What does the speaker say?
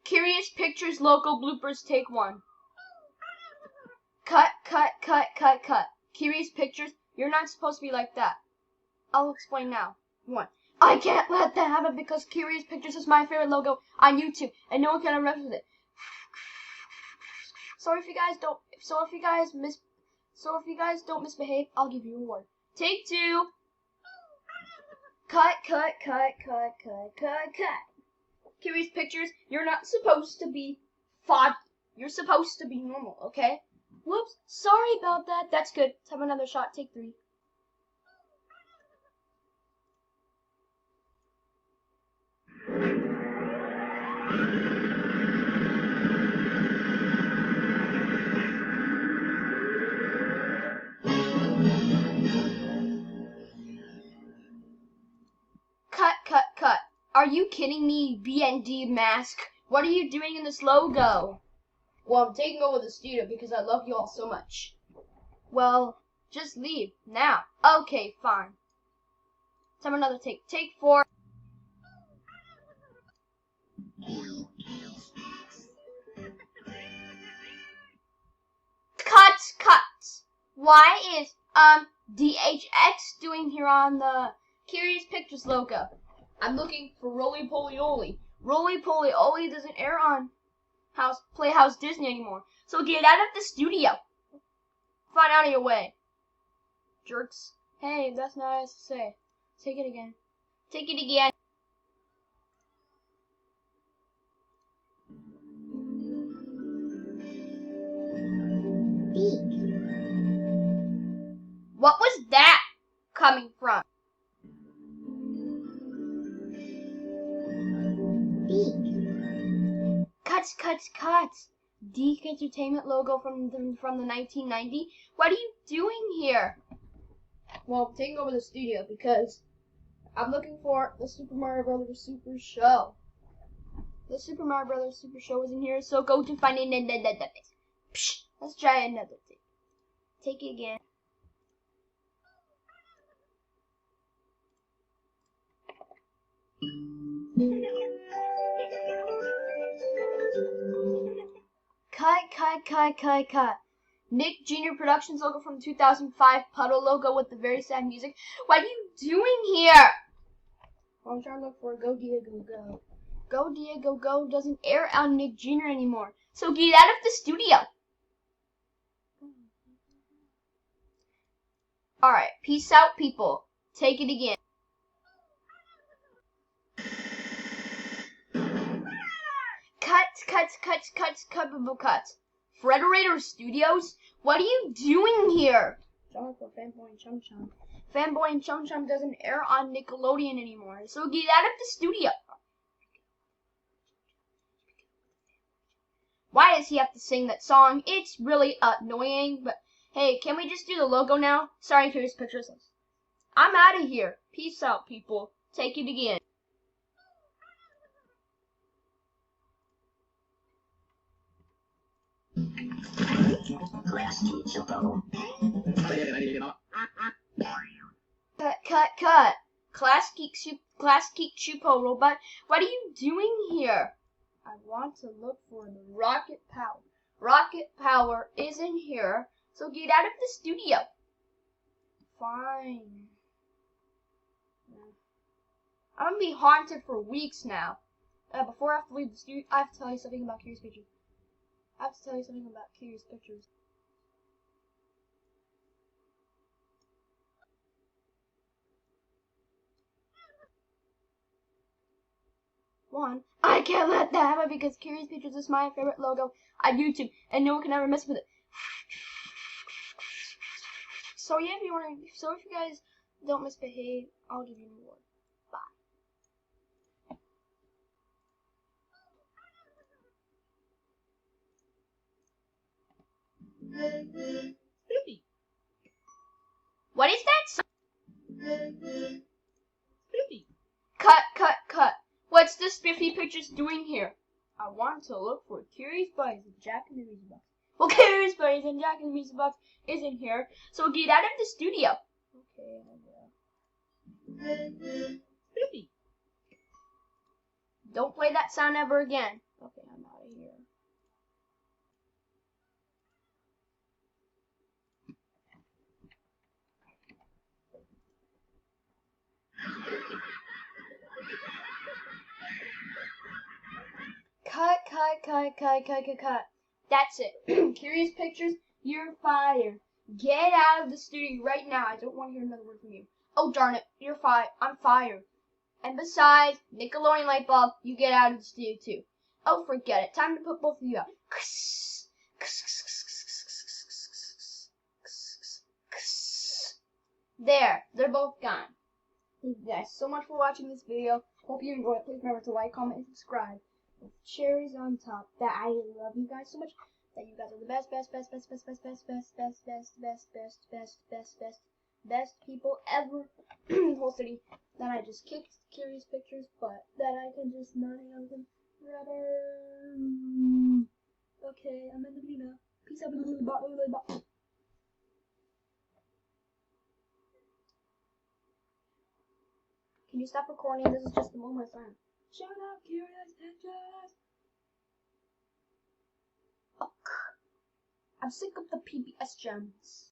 Curious Pictures local bloopers take 1. Cut, cut, cut, cut, cut. Curious Pictures, you're not supposed to be like that. I'll explain now. 1. I can't let that happen because Curious Pictures is my favorite logo on YouTube, and no one can mess with it. So if you guys don't misbehave, I'll give you a reward. Take 2. Cut, cut, cut, cut, cut, cut, cut. Curious Pictures, you're not supposed to be foggy. You're supposed to be normal, okay? Whoops, sorry about that. That's good. Let's have another shot. Take 3. Cut, cut, cut. Are you kidding me, BND Mask? What are you doing in this logo? Well, I'm taking over the studio because I love you all so much. Well, just leave now. Okay, fine. Let's have another take. Take 4. Cuts, cuts. Why is DHX doing here on the Curious Pictures logo? I'm looking for Roly Poly Oly. Roly Poly Oly doesn't air on Playhouse Disney anymore. So get out of the studio. Find out of your way. Jerks. Hey, that's not nice to say. Take it again. Take it again. What was that coming from? Cuts, cuts, cuts. Deke Entertainment logo from the 1990. What are you doing here? Well, I'm taking over the studio because I'm looking for the Super Mario Brothers Super Show. The Super Mario Brothers Super Show isn't here, so go to find it. Psh, let's try another thing. Take it again. Cut, cut, cut, cut, cut. Nick Jr. Productions logo from 2005, Puddle logo with the very sad music. What are you doing here? Well, I'm trying to look for Go Diego Go. Go Diego Go doesn't air on Nick Jr. anymore, so get out of the studio. Alright, peace out, people. Take it again. Cuts, cuts, cuts, cuts, cuts. Frederator Studios? What are you doing here? Sorry for Fanboy and Chum Chum. Fanboy and Chum Chum doesn't air on Nickelodeon anymore, so get out of the studio. Why does he have to sing that song? It's really annoying, but hey, can we just do the logo now? Sorry, Curious Pictures. I'm out of here. Peace out, people. Take it again. Cut, cut. Class Geek Chupo Robot. What are you doing here? I want to look for the Rocket Power. Rocket Power isn't here, so get out of the studio. Fine. I'm gonna be haunted for weeks now. Before I have to leave the studio, I have to tell you something about Curious Pictures. One, I can't let that happen because Curious Pictures is my favorite logo on YouTube, and no one can ever mess with it. So yeah, if you guys don't misbehave, I'll give you an award. Bye. What is that? Cut, cut, cut. What's the Spiffy Pictures doing here? I want to look for Curious Buddies and Jack in the Music Box. Well, Curious Buddies and Jack in the Music Box isn't here, so get out of the studio. Okay, I will. Spiffy. Don't play that sound ever again. Okay, I'm out. cut. That's it. Curious Pictures, you're fired. Get out of the studio right now. I don't want to hear another word from you. Oh, darn it. You're fired. I'm fired. And besides, Nickelodeon Lightbulb, you get out of the studio too. Oh, forget it. Time to put both of you out. There. They're both gone. Thank you guys so much for watching this video. Hope you enjoyed it. Please remember to like, comment, and subscribe. With cherries on top. That I love you guys so much. That you guys are the best people ever in the whole city. That I just kicked Curious Pictures, but that I can just not hang out with them forever. Okay, I'm in the video now. Peace out. Can you stop recording? This is just the moment of silence. Shut up, Curious Pictures! I'm sick of the PBS gems.